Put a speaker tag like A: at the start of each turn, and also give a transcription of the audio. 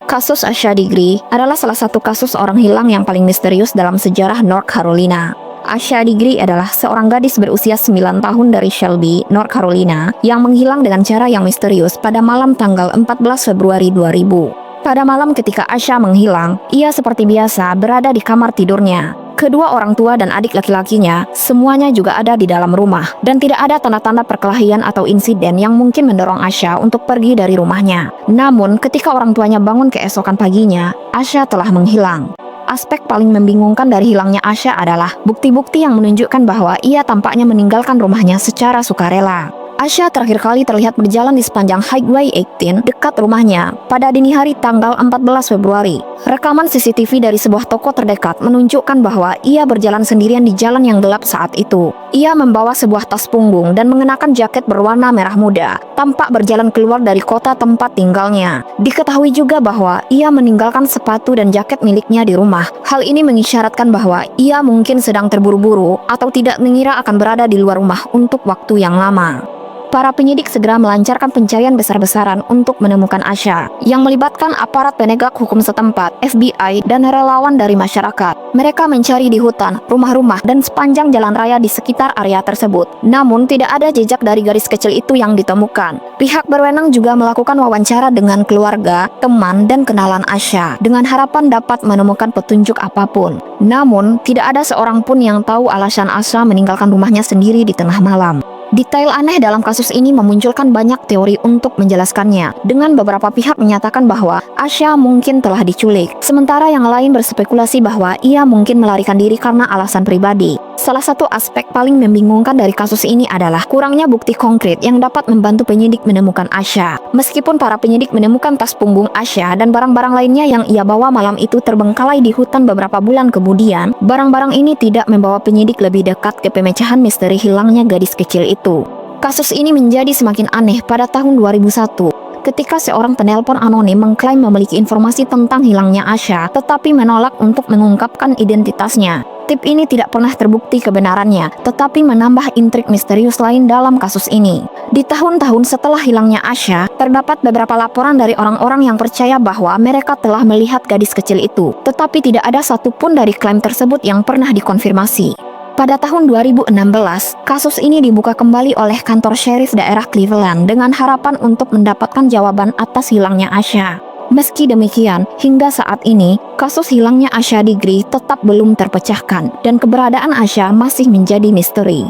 A: Kasus Asha Degree adalah salah satu kasus orang hilang yang paling misterius dalam sejarah North Carolina. Asha Degree adalah seorang gadis berusia 9 tahun dari Shelby, North Carolina, yang menghilang dengan cara yang misterius pada malam tanggal 14 Februari 2000. Pada malam ketika Asha menghilang, ia seperti biasa berada di kamar tidurnya. Kedua orang tua dan adik laki-lakinya semuanya juga ada di dalam rumah, dan tidak ada tanda-tanda perkelahian atau insiden yang mungkin mendorong Asha untuk pergi dari rumahnya. Namun, ketika orang tuanya bangun keesokan paginya, Asha telah menghilang. Aspek paling membingungkan dari hilangnya Asha adalah bukti-bukti yang menunjukkan bahwa ia tampaknya meninggalkan rumahnya secara sukarela. Asha terakhir kali terlihat berjalan di sepanjang Highway 18 dekat rumahnya pada dini hari tanggal 14 Februari. Rekaman CCTV dari sebuah toko terdekat menunjukkan bahwa ia berjalan sendirian di jalan yang gelap saat itu. Ia membawa sebuah tas punggung dan mengenakan jaket berwarna merah muda, tampak berjalan keluar dari kota tempat tinggalnya. Diketahui juga bahwa ia meninggalkan sepatu dan jaket miliknya di rumah. Hal ini mengisyaratkan bahwa ia mungkin sedang terburu-buru atau tidak mengira akan berada di luar rumah untuk waktu yang lama. Para penyidik segera melancarkan pencarian besar-besaran untuk menemukan Asha, yang melibatkan aparat penegak hukum setempat, FBI, dan relawan dari masyarakat. Mereka mencari di hutan, rumah-rumah, dan sepanjang jalan raya di sekitar area tersebut. Namun, tidak ada jejak dari garis kecil itu yang ditemukan. Pihak berwenang juga melakukan wawancara dengan keluarga, teman, dan kenalan Asha, dengan harapan dapat menemukan petunjuk apapun. Namun, tidak ada seorang pun yang tahu alasan Asha meninggalkan rumahnya sendiri di tengah malam. Detail aneh dalam kasus ini memunculkan banyak teori untuk menjelaskannya, dengan beberapa pihak menyatakan bahwa Asha mungkin telah diculik, sementara yang lain berspekulasi bahwa ia mungkin melarikan diri karena alasan pribadi. Salah satu aspek paling membingungkan dari kasus ini adalah kurangnya bukti konkret yang dapat membantu penyidik menemukan Asha. Meskipun para penyidik menemukan tas punggung Asha dan barang-barang lainnya yang ia bawa malam itu terbengkalai di hutan beberapa bulan kemudian, barang-barang ini tidak membawa penyidik lebih dekat ke pemecahan misteri hilangnya gadis kecil itu. Kasus ini menjadi semakin aneh pada tahun 2001. Ketika seorang penelpon anonim mengklaim memiliki informasi tentang hilangnya Asha, tetapi menolak untuk mengungkapkan identitasnya. Tip ini tidak pernah terbukti kebenarannya, tetapi menambah intrik misterius lain dalam kasus ini. Di tahun-tahun setelah hilangnya Asha, terdapat beberapa laporan dari orang-orang yang percaya bahwa mereka telah melihat gadis kecil itu, tetapi tidak ada satupun dari klaim tersebut yang pernah dikonfirmasi. Pada tahun 2016, kasus ini dibuka kembali oleh kantor sheriff daerah Cleveland dengan harapan untuk mendapatkan jawaban atas hilangnya Asha. Meski demikian, hingga saat ini, kasus hilangnya Asha Degree tetap belum terpecahkan dan keberadaan Asha masih menjadi misteri.